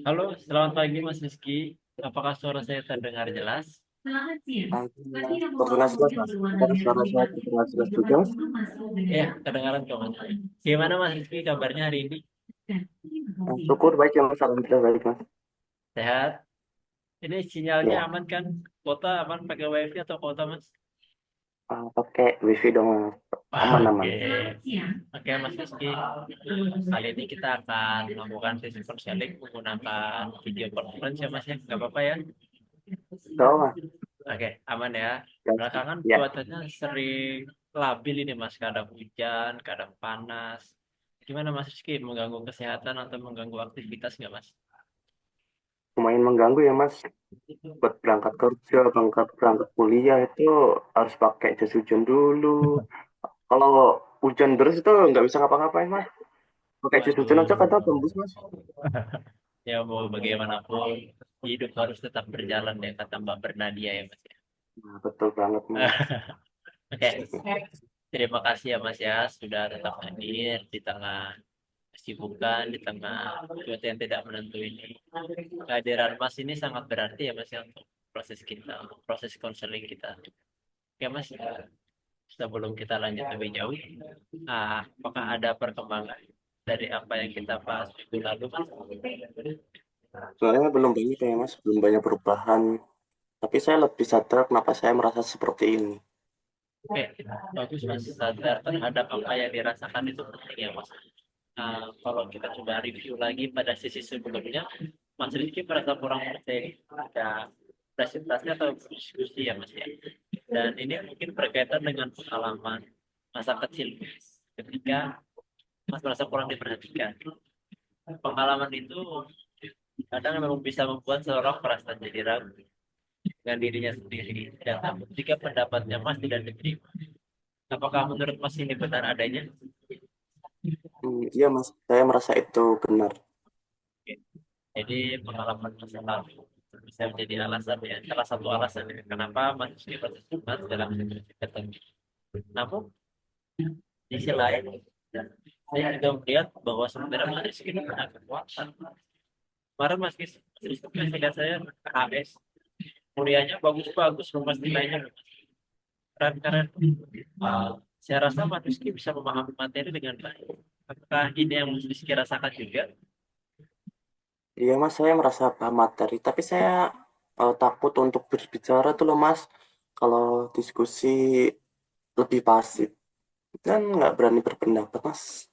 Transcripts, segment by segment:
Halo, selamat pagi Mas Rizky. Apakah suara saya terdengar jelas? Terdengar jelas, Mas. Apakah suara saya terdengar jelas juga, Mas? Ya, kedengaran kok Mas. Gimana Mas Rizky kabarnya hari ini? Syukur baik ya, Mas. Alhamdulillah baik, Mas. Sehat? Ini sinyalnya Ya, aman kan? Kota aman pakai WiFi atau kota Mas? pakai wifi dong, Mas. Oke, Aman-aman. oke Mas Rizky. Kali ini kita akan melakukan sesi konseling menggunakan video conference ya Mas ya. Nggak apa-apa ya? Tahu, Mas? Oke, aman ya. Ya, Belakangan ya. cuacanya sering labil ini Mas, kadang hujan, kadang panas. Gimana Mas Rizky, mengganggu kesehatan atau mengganggu aktivitas nggak Mas? Lumayan mengganggu ya, Mas. Buat berangkat kerja, berangkat berangkat kuliah itu harus pakai jas hujan dulu. Kalau hujan deras itu nggak bisa ngapa-ngapain, Mas. Pakai jas hujan aja Waduh, kata tembus, Mas. ya mau bagaimanapun hidup harus tetap berjalan ya kata Mbak Bernadia ya Mas ya. Nah, betul banget, Mas. Oke, terima kasih ya Mas ya sudah tetap hadir di tengah kesibukan, di tengah cuaca yang tidak menentu ini. Kehadiran Mas ini sangat berarti ya Mas ya untuk proses kita, untuk proses konseling kita. Oke Mas, sebelum kita lanjut lebih jauh, apakah ada perkembangan dari apa yang kita bahas minggu lalu Mas? Sebenarnya belum banyak ya, Mas. Belum banyak perubahan. Tapi saya lebih sadar kenapa saya merasa seperti ini. Oke, bagus Mas. Sadar terhadap apa yang dirasakan itu penting ya Mas. Kalau kita coba review lagi pada sisi sebelumnya, Mas Rizky merasa kurang percaya pada presentasi atau diskusi ya Mas ya. Dan ini mungkin berkaitan dengan pengalaman masa kecil Mas. Ketika Mas merasa kurang diperhatikan. Pengalaman itu kadang memang bisa membuat seorang merasa jadi ragu dengan dirinya sendiri dan takut jika pendapatnya Mas tidak diterima. Apakah menurut Mas ini benar adanya? Iya, Mas. Saya merasa itu benar. Jadi pengalaman masa lalu bisa menjadi alasan ya, salah satu alasan ya, kenapa manusia bersemangat dalam situasi tertentu. Namun di sisi lain, saya juga melihat bahwa sebenarnya manusia ini punya kekuatan. Kemarin Mas Rizky lihat saya KHS, kuliahnya bagus-bagus, rumah nilainya keren-keren. Uh, saya rasa Mas Rizky bisa memahami materi dengan baik. Apakah ini yang Mas Rizky rasakan juga? Iya, Mas. Saya merasa paham materi. Tapi saya takut untuk berbicara tuh loh, Mas. Kalau diskusi lebih pasif. Kan nggak berani berpendapat, Mas.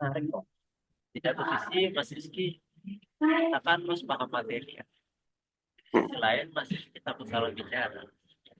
Menarik kok. Di satu sisi Mas Rizky katakan Mas paham materi ya. Di Hmm. sisi lain masih kita salah bicara.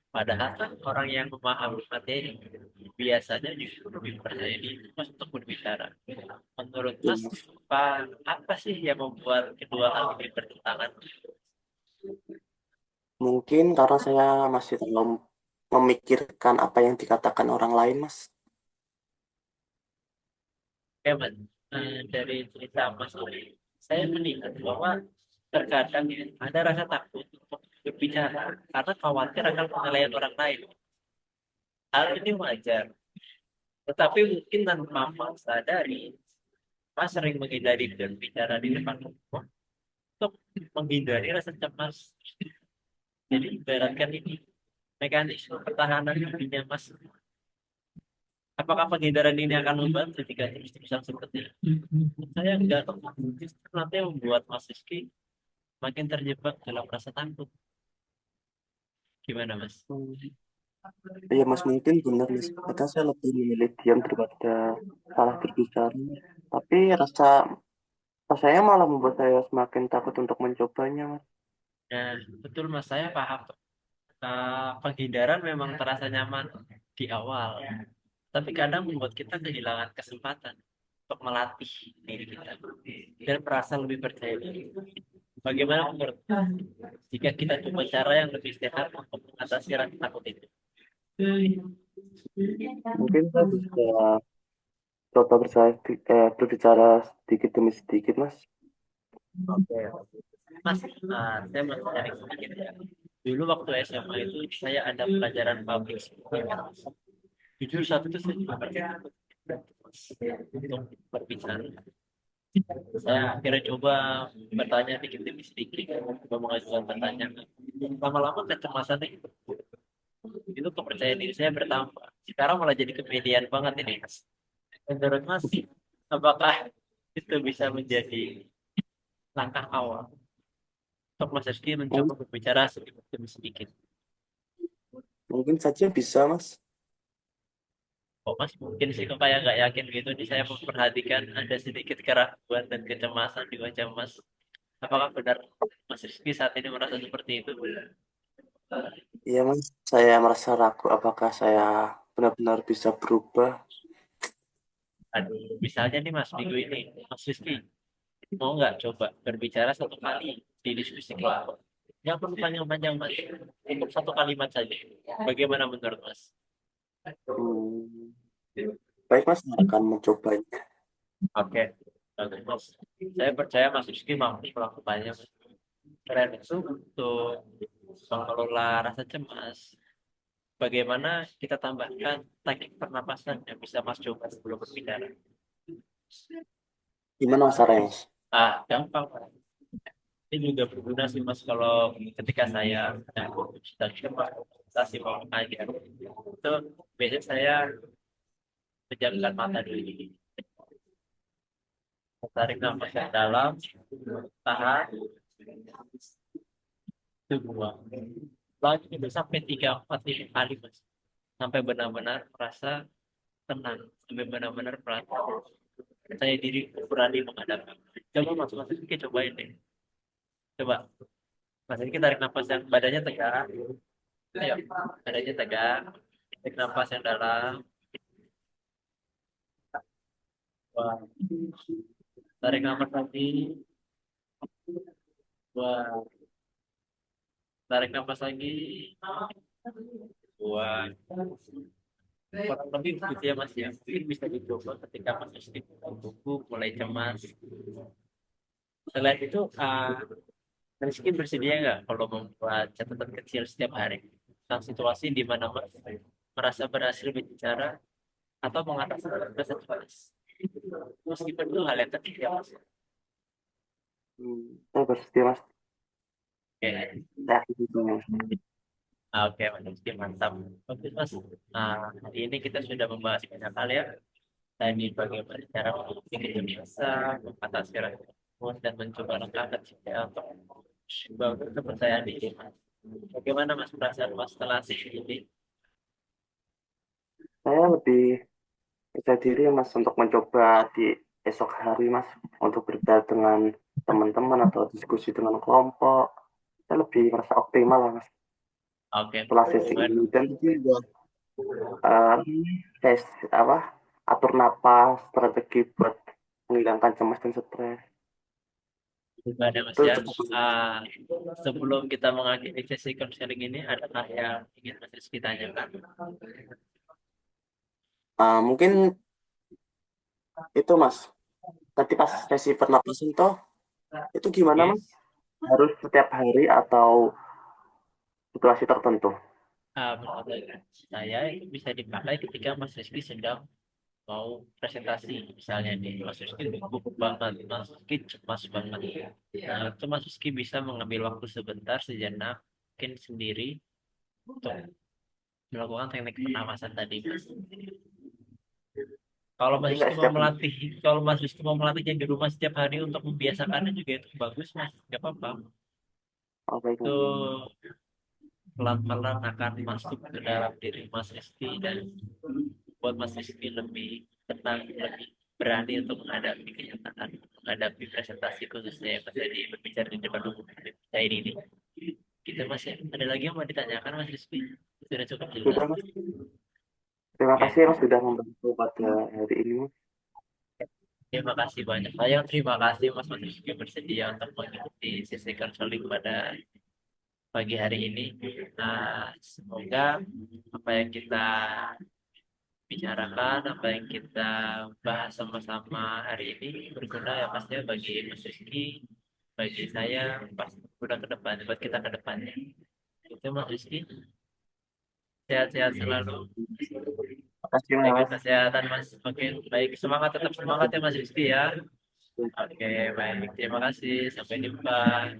Padahal kan orang yang memahami materi biasanya justru lebih percaya diri Mas untuk berbicara. Menurut Iya, Mas, Mas. apa sih yang membuat kedua hal ini bertentangan? Mungkin karena saya masih terlalu memikirkan apa yang dikatakan orang lain, Mas. Ya, Mas, dari cerita Mas ini, saya melihat bahwa terkadang ya, ada rasa takut untuk berbicara karena khawatir akan penilaian orang lain. Hal ini wajar, tetapi mungkin tanpa Mas sadari, Mas sering menghindari berbicara di depan umum untuk menghindari rasa cemas. Jadi ibaratkan ini mekanisme pertahanan dirinya Mas. Apakah penghindaran ini akan membantu jika terus-terusan seperti ini? Saya enggak tahu. Justru nanti yang membuat Mas Rizky makin terjebak dalam rasa takut. Gimana Mas? Hmm. Iya, Mas. Mungkin benar, Mas. Kadang saya lebih memilih diam daripada salah berbicara. Tapi rasanya malah membuat saya semakin takut untuk mencobanya, Mas. Nah, betul Mas, saya paham. Penghindaran memang terasa nyaman di awal, tapi kadang membuat kita kehilangan kesempatan untuk melatih diri kita dan merasa lebih percaya diri. Bagaimana menurut jika kita coba cara yang lebih sehat untuk mengatasi rasa takut itu? Mungkin saya bisa coba berbicara sedikit demi sedikit, Mas. Oke. Mas, saya mau sharing sedikit ya. Dulu waktu SMA itu saya ada pelajaran public speaking. Jujur saat itu saya juga berpikir untuk berbicara. Saya akhirnya coba bertanya dikit demi sedikit, coba mengajukan pertanyaan. Lama-lama kecemasan itu kepercayaan diri saya bertambah. Sekarang malah jadi kepedean banget ini, Mas. Menurut Mas, apakah itu bisa menjadi langkah awal untuk Mas Rizky mencoba Mung- berbicara sedikit demi sedikit? Mungkin saja bisa, Mas. Oh, Mas, mungkin sih kok kayak nggak yakin gitu. Nih saya memperhatikan ada sedikit keraguan dan kecemasan di wajah Mas. Apakah benar Mas Rizky saat ini merasa seperti itu? Iya, Mas. Saya merasa ragu apakah saya benar-benar bisa berubah. Aduh, misalnya nih Mas, minggu ini, Mas Rizky, mau nggak coba berbicara satu kali di diskusi kelompok? Nggak perlu panjang-panjang, Mas. Untuk satu kalimat saja. Bagaimana menurut Mas? Hmm, baik, Mas. Saya akan mencobanya. Oke, bagus, Mas. Saya percaya Mas Rizky mampu melakukannya, Mas. Keren itu untuk mengelola rasa cemas. Bagaimana kita tambahkan teknik pernapasan yang bisa Mas coba sebelum berbicara? Gimana, Mas, caranya, Mas? Gampang. Ini juga berguna sih Mas kalau ketika saya sedang cemas, konsentrasi mau mengajar. Itu biasanya saya pejamkan mata dulu. Tarik nafas yang dalam, tahan, itu buang. Lagi itu sampai 3, 4, 5 kali Mas. Sampai benar-benar merasa tenang. Sampai benar-benar merasa percaya diri berani menghadapi. Coba Mas, Mas Rizky cobain deh. Coba Mas Rizky tarik nafas yang badannya tegak. Ayo, badannya tegak. Tarik nafas yang dalam. Wah, tarik nafas lagi. Wah, tarik nafas lagi. Wah, kurang lebih begitu ya Mas ya. Mungkin bisa dicoba ketika Mas Rizky buku mulai cemas. Selain itu, Rizky bersedia nggak kalau membuat catatan kecil setiap hari tentang situasi di mana Mas merasa berhasil bicara atau mengatasi rasa cemas? Meskipun itu hal yang kecil ya Mas. Saya bersedia, Mas. Oke, Saya akan itu, Mas. Oke, Mas Rizky mantap. Oke Mas, hari ini kita sudah membahas banyak hal ya. Tadi bagaimana cara memiliki kebiasaan, mengatasi rasa cemas, dan mencoba langkah kecil ya untuk membangun kepercayaan diri Mas. Bagaimana Mas perasaan Mas setelah sesi ini? Saya lebih percaya diri, Mas, untuk mencoba di esok hari, Mas, untuk berbicara dengan teman-teman atau diskusi dengan kelompok. Saya lebih merasa optimal lah, Mas, Oke, setelah sesi ini. Dan juga eh, tes apa atur napas, strategi buat menghilangkan cemas dan stres. gimana Mas Itu ya? cukup. Ah, Sebelum kita mengakhiri sesi counseling ini, adakah yang ingin Mas Rizky tanyakan? Mungkin itu, Mas. Tadi pas sesi pernapasan toh, itu gimana, Oke. Mas? Harus setiap hari atau situasi tertentu? Menurut saya itu bisa dipakai ketika Mas Rizky sedang mau presentasi, misalnya nih Mas Rizky gugup banget, Mas Rizky cemas banget. Nah, itu Mas Rizky bisa mengambil waktu sebentar, sejenak, mungkin sendiri untuk melakukan teknik pernapasan tadi, Mas. Kalau Mas Jadi Rizky nggak mau setiap hari. melatih, kalau Mas Rizky mau melatihnya di rumah setiap hari untuk membiasakannya juga itu bagus, Mas. Gak apa-apa. Oh, baik, Itu Mas. pelan-pelan akan masuk ke dalam diri Mas Rizky dan buat Mas Rizky lebih tenang, lebih berani untuk menghadapi kenyataan, menghadapi presentasi khususnya yang terjadi berbicara di depan umum saya ini. Gitu Mas ya. Ada lagi yang mau ditanyakan Mas Rizky? Sudah cukup jelas. Sudah, Mas. Terima kasih, Oke. Mas, sudah membantu pada hari ini, Mas. Terima kasih banyak. Saya terima kasih Mas Rizky bersedia untuk mengikuti sesi konseling pada pagi hari ini. Semoga apa yang kita bicarakan, apa yang kita bahas sama-sama hari ini berguna ya pastinya bagi Mas Rizky, bagi saya, pasti berguna ke depan, buat kita ke depannya. Itu Mas Rizky, sehat-sehat selalu, Terima kasih, jaga Mas. kesehatan Mas. Oke, baik, semangat tetap semangat ya Mas Rizky ya. Oke, baik. Terima kasih. Sampai jumpa.